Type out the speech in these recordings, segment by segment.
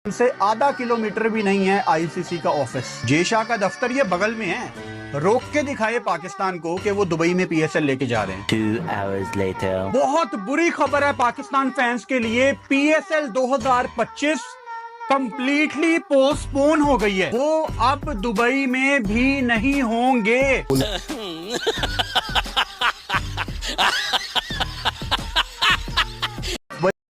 से आधा किलोमीटर भी नहीं है आईसीसी का ऑफिस। जेशा का दफ्तर ये बगल में है। रोक के दिखाए पाकिस्तान को कि वो दुबई में पीएसएल लेके जा रहे हैं। 2 hours later. बहुत बुरी खबर है पाकिस्तान फैंस के लिए। पीएसएल 2025 कंप्लीटली पोस्टपोन हो गई है। वो अब दुबई में भी नहीं होंगे।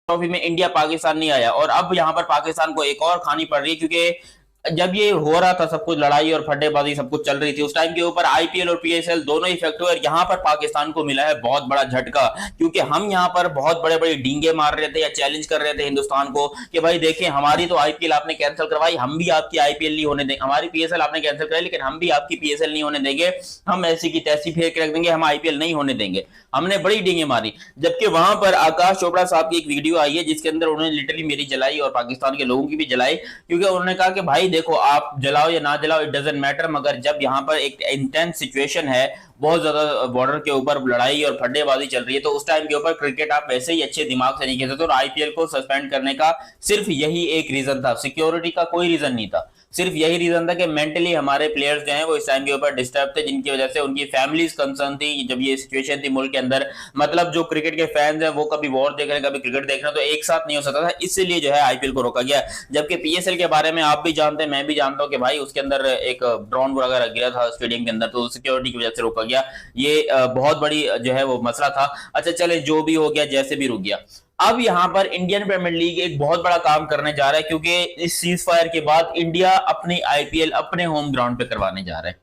ट्रॉफी में इंडिया पाकिस्तान नहीं आया और अब यहाँ पर पाकिस्तान को एक और खानी पड़ रही है, क्योंकि जब ये हो रहा था सब कुछ, लड़ाई और फड्डेबाजी सब कुछ चल रही थी, उस टाइम के ऊपर आईपीएल और पीएसएल दोनों इफेक्ट हुए और यहाँ पर पाकिस्तान को मिला है बहुत बड़ा झटका। क्योंकि हम यहाँ पर बहुत बड़े बड़े डींगे मार रहे थे या चैलेंज कर रहे थे हिंदुस्तान को कि भाई देखें, हमारी तो आईपीएल आपने कैंसिल करवाई, हम भी आपकी आईपीएल नहीं होने देंगे, हमारी पीएसएल आपने कैंसिल कराई लेकिन हम भी आपकी पीएसएल नहीं होने देंगे, हम ऐसी की तैसी फेंक के रख देंगे, हम आईपीएल नहीं होने देंगे। हमने बड़ी डींगे मारी। जबकि वहां पर आकाश चोपड़ा साहब की एक वीडियो आई है जिसके अंदर उन्होंने लिटरली मेरी जलाई और पाकिस्तान के लोगों की भी जलाई, क्योंकि उन्होंने कहा कि भाई देखो, आप जलाओ या ना जलाओ, इट डजंट मैटर, मगर जब यहाँ पर एक इंटेंस सिचुएशन है, बहुत ज्यादा बॉर्डर के ऊपर लड़ाई और फड्डेबाजी चल रही है, तो उस टाइम के ऊपर क्रिकेट आप वैसे ही अच्छे दिमाग से नहीं खेल सकते। और आईपीएल को सस्पेंड करने का सिर्फ यही एक रीजन था, सिक्योरिटी का कोई रीजन नहीं था, सिर्फ यही रीजन था कि मेंटली हमारे प्लेयर्स जो हैं वो इस टाइम के ऊपर डिस्टर्ब थे, जिनकी वजह से उनकी फैमिलीज कंसर्न थी। जब ये सिचुएशन थी मुल्क के अंदर, मतलब जो क्रिकेट के फैंस हैं वो कभी वॉर देख रहे हैं, कभी क्रिकेट देख रहे हैं, तो एक साथ नहीं हो सकता था, इसलिए जो है आईपीएल को रोका गया। जबकि पीएसएल के बारे में आप भी जानते हैं, मैं भी जानता हूं कि भाई उसके अंदर एक ड्रोन वगैरह गिरा था स्टेडियम के अंदर, तो सिक्योरिटी की वजह से रोका गया। ये बहुत बड़ी जो है वो मसला था। अच्छा चले, जो भी हो गया, जैसे भी रुक गया। अब यहां पर इंडियन प्रीमियर लीग एक बहुत बड़ा काम करने जा रहा है, क्योंकि इस सीज फायर के बाद इंडिया अपनी आईपीएल अपने होम ग्राउंड पे करवाने जा रहा है।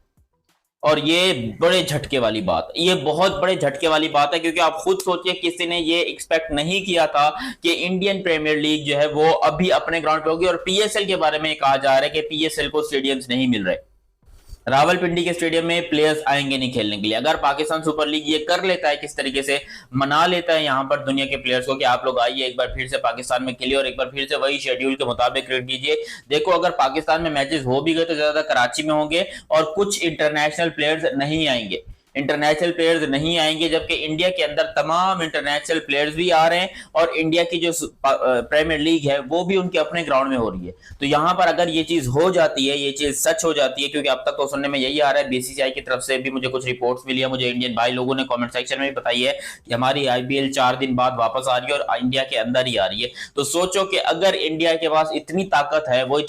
और ये बड़े झटके वाली बात, ये बहुत बड़े झटके वाली बात है, क्योंकि आप खुद सोचिए, किसी ने ये एक्सपेक्ट नहीं किया था कि इंडियन प्रीमियर लीग जो है वो अभी अपने ग्राउंड पे होगी। और पीएसएल के बारे में कहा जा रहा है कि पीएसएल को स्टेडियम्स नहीं मिल रहे, रावलपिंडी के स्टेडियम में प्लेयर्स आएंगे नहीं खेलने के लिए। अगर पाकिस्तान सुपर लीग ये कर लेता है, किस तरीके से मना लेता है यहाँ पर दुनिया के प्लेयर्स को कि आप लोग आइए एक बार फिर से पाकिस्तान में खेलिए और एक बार फिर से वही शेड्यूल के मुताबिक क्रिकेट कीजिए। देखो, अगर पाकिस्तान में मैचेस हो भी गए तो ज्यादा कराची में होंगे और कुछ इंटरनेशनल प्लेयर्स नहीं आएंगे, इंटरनेशनल प्लेयर्स नहीं आएंगे। जबकि इंडिया के अंदर तमाम इंटरनेशनल प्लेयर्स भी आ रहे हैं और इंडिया की जो प्रीमियर लीग है वो भी उनके अपने ग्राउंड में हो रही है। तो यहां पर अगर ये चीज हो जाती है, ये चीज सच हो जाती है, क्योंकि अब तक तो सुनने में यही आ रहा है, बीसीसीआई की तरफ से भी मुझे कुछ रिपोर्ट्स मिली है, मुझे इंडियन भाई लोगों ने कमेंट सेक्शन में भी बताई है कि हमारी आईपीएल 4 दिन बाद वापस आ रही है और इंडिया के अंदर ही आ रही है। तो सोचो कि अगर इंडिया के पास इतनी ताकत है, वो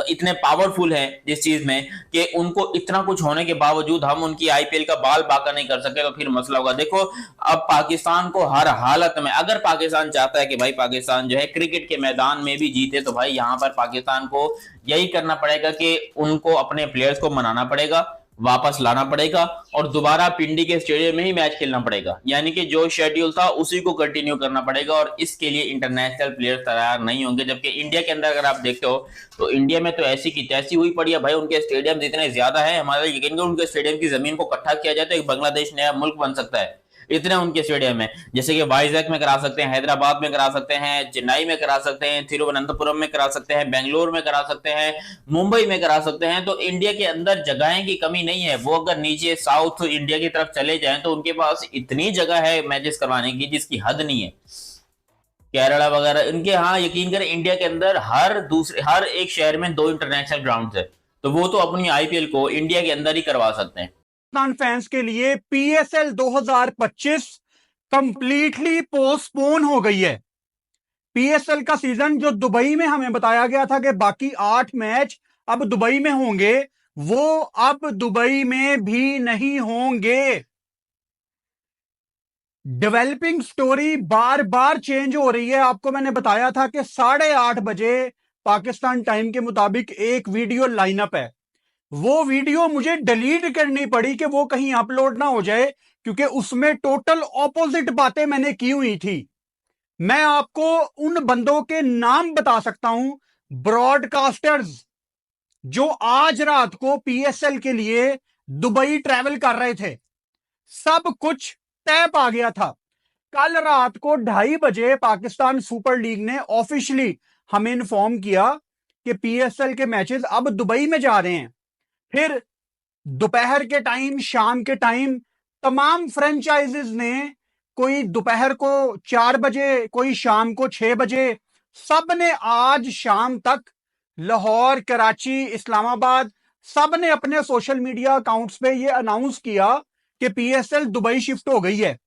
इतने पावरफुल है जिस चीज में कि उनको इतना कुछ होने के बावजूद हम उनकी आईपीएल का बाल बाका नहीं कर सके, तो फिर मसला होगा। देखो, अब पाकिस्तान को हर हालत में, अगर पाकिस्तान चाहता है कि भाई पाकिस्तान जो है क्रिकेट के मैदान में भी जीते, तो भाई यहां पर पाकिस्तान को यही करना पड़ेगा कि उनको अपने प्लेयर्स को मनाना पड़ेगा, वापस लाना पड़ेगा और दोबारा पिंडी के स्टेडियम में ही मैच खेलना पड़ेगा। यानी कि जो शेड्यूल था उसी को कंटिन्यू करना पड़ेगा और इसके लिए इंटरनेशनल प्लेयर्स तैयार नहीं होंगे। जबकि इंडिया के अंदर अगर आप देखते हो तो इंडिया में तो ऐसी की तैसी हुई पड़ी है भाई, उनके स्टेडियम इतने ज्यादा है, हमारा यकीन करो उनके स्टेडियम की जमीन को इकट्ठा किया जाए तो एक बांग्लादेश नया मुल्क बन सकता है, इतने उनके स्टेडियम है। जैसे कि वाइजैक में करा सकते हैं, हैदराबाद में करा सकते हैं, चेन्नई में करा सकते हैं, तिरुवनंतपुरम में करा सकते हैं, बेंगलोर में करा सकते हैं, मुंबई में करा सकते हैं। तो इंडिया के अंदर जगहें की कमी नहीं है। वो अगर नीचे साउथ इंडिया की तरफ चले जाएं तो उनके पास इतनी जगह है मैचेस करवाने की जिसकी हद नहीं है। केरला वगैरह इनके, हाँ यकीन करें, इंडिया के अंदर हर एक शहर में 2 इंटरनेशनल ग्राउंड है, तो वो तो अपनी आईपीएल को इंडिया के अंदर ही करवा सकते हैं। पाकिस्तान फैंस के लिए पीएसएल 2025 कंप्लीटली पोस्टपोन हो गई है। पीएसएल का सीजन जो दुबई में हमें बताया गया था कि बाकी 8 मैच अब दुबई में होंगे, वो अब दुबई में भी नहीं होंगे। डेवलपिंग स्टोरी बार बार चेंज हो रही है। आपको मैंने बताया था कि 8:30 बजे पाकिस्तान टाइम के मुताबिक एक वीडियो लाइनअप है। वो वीडियो मुझे डिलीट करनी पड़ी कि वो कहीं अपलोड ना हो जाए, क्योंकि उसमें टोटल ऑपोजिट बातें मैंने की हुई थी। मैं आपको उन बंदों के नाम बता सकता हूं, ब्रॉडकास्टर्स जो आज रात को पीएसएल के लिए दुबई ट्रैवल कर रहे थे। सब कुछ तय पा गया था। कल रात को 2:30 बजे पाकिस्तान सुपर लीग ने ऑफिशियली हमें इन्फॉर्म किया कि पीएसएल के मैचेस अब दुबई में जा रहे हैं। फिर दोपहर के टाइम, शाम के टाइम तमाम फ्रेंचाइजीज ने, कोई दोपहर को 4 बजे, कोई शाम को 6 बजे, सब ने आज शाम तक, लाहौर, कराची, इस्लामाबाद, सब ने अपने सोशल मीडिया अकाउंट्स पे ये अनाउंस किया कि पीएसएल दुबई शिफ्ट हो गई है।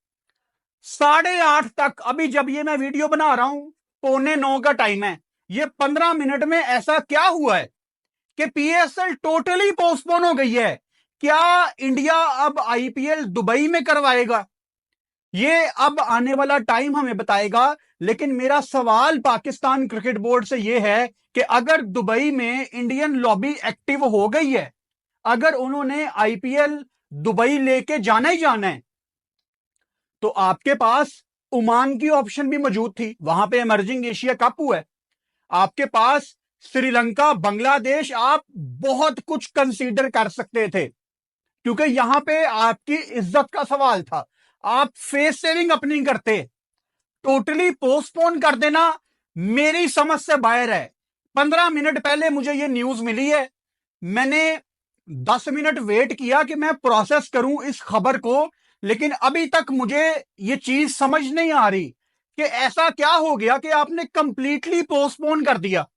8:30 तक, अभी जब ये मैं वीडियो बना रहा हूं 8:45 का टाइम है, ये 15 मिनट में ऐसा क्या हुआ है कि पीएसएल टोटली पोस्टपोन हो गई है। क्या इंडिया अब आईपीएल दुबई में करवाएगा? ये अब आने वाला टाइम हमें बताएगा। लेकिन मेरा सवाल पाकिस्तान क्रिकेट बोर्ड से यह है कि अगर दुबई में इंडियन लॉबी एक्टिव हो गई है, अगर उन्होंने आईपीएल दुबई लेके जाना ही जाना है, तो आपके पास ओमान की ऑप्शन भी मौजूद थी, वहां पे इमर्जिंग एशिया कप हुआ है। आपके पास श्रीलंका, बांग्लादेश, आप बहुत कुछ कंसीडर कर सकते थे, क्योंकि यहां पे आपकी इज्जत का सवाल था। आप फेस सेविंग अपनी करते, टोटली पोस्टपोन कर देना मेरी समझ से बाहर है। 15 मिनट पहले मुझे ये न्यूज मिली है, मैंने 10 मिनट वेट किया कि मैं प्रोसेस करूं इस खबर को, लेकिन अभी तक मुझे ये चीज समझ नहीं आ रही कि ऐसा क्या हो गया कि आपने कंप्लीटली पोस्टपोन कर दिया।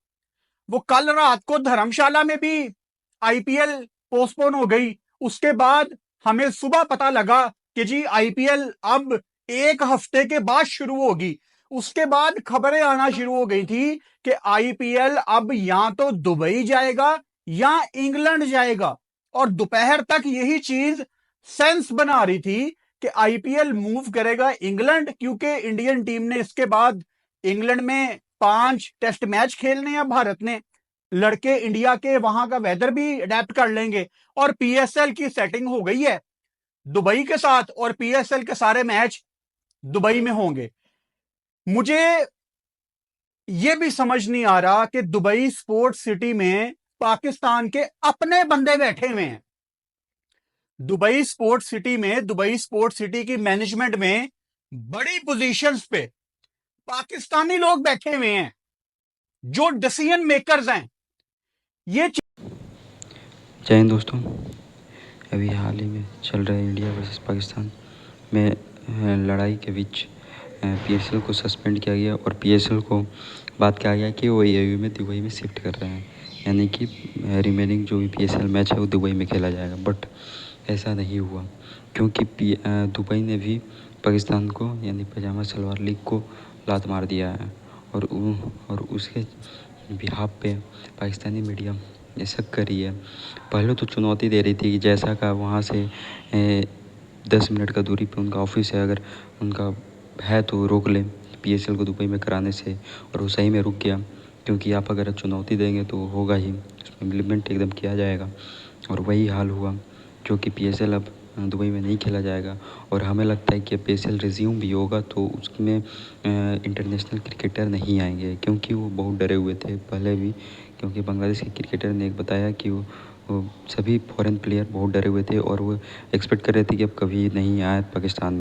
वो कल रात को धर्मशाला में भी आईपीएल पोस्टपोन हो गई, उसके बाद हमें सुबह पता लगा कि जी आईपीएल अब 1 हफ्ते के बाद शुरू होगी। उसके बाद खबरें आना शुरू हो गई थी कि आईपीएल अब या तो दुबई जाएगा या इंग्लैंड जाएगा, और दोपहर तक यही चीज सेंस बना रही थी कि आईपीएल मूव करेगा इंग्लैंड, क्योंकि इंडियन टीम ने इसके बाद इंग्लैंड में 5 टेस्ट मैच खेलने हैं भारत ने, लड़के इंडिया के वहां का वेदर भी अडेप्ट कर लेंगे, और पीएसएल की सेटिंग हो गई है दुबई के साथ, और पीएसएल के सारे मैच दुबई में होंगे। मुझे यह भी समझ नहीं आ रहा कि दुबई स्पोर्ट्स सिटी में पाकिस्तान के अपने बंदे बैठे हुए हैं। दुबई स्पोर्ट्स सिटी में, दुबई स्पोर्ट्स सिटी की मैनेजमेंट में बड़ी पोजीशंस पे पाकिस्तानी लोग बैठे हुए हैं जो डिसीजन मेकर्स हैं। ये जय हिंद दोस्तों, अभी हाल ही में चल रहे इंडिया वर्सेस पाकिस्तान में लड़ाई के बीच पीएसएल को सस्पेंड किया गया और पीएसएल को बात किया गया कि वो एयू में दुबई में शिफ्ट कर रहे हैं, यानी कि रिमेनिंग जो भी पीएसएल मैच है वो दुबई में खेला जाएगा। बट ऐसा नहीं हुआ, क्योंकि दुबई ने भी पाकिस्तान को यानी पजामा सलवार लीग को लात मार दिया है, और उसके बिहाफ पे पाकिस्तानी मीडिया ये शक कर रही है। पहले तो चुनौती दे रही थी कि जैसा का वहाँ से 10 मिनट का दूरी पे उनका ऑफिस है, अगर उनका है तो रोक लें पीएसएल को दुबई में कराने से, और वो सही में रुक गया, क्योंकि आप अगर चुनौती देंगे तो होगा ही, उसमें इम्प्लीमेंट एकदम किया जाएगा। और वही हाल हुआ, जो कि पीएसएल अब दुबई में नहीं खेला जाएगा। और हमें लगता है कि पीएसएल रिज्यूम भी होगा तो उसमें इंटरनेशनल क्रिकेटर नहीं आएंगे, क्योंकि वो बहुत डरे हुए थे पहले भी, क्योंकि बांग्लादेश के क्रिकेटर ने एक बताया कि वो सभी फॉरेन प्लेयर बहुत डरे हुए थे और वो एक्सपेक्ट कर रहे थे कि अब कभी नहीं आए पाकिस्तान में।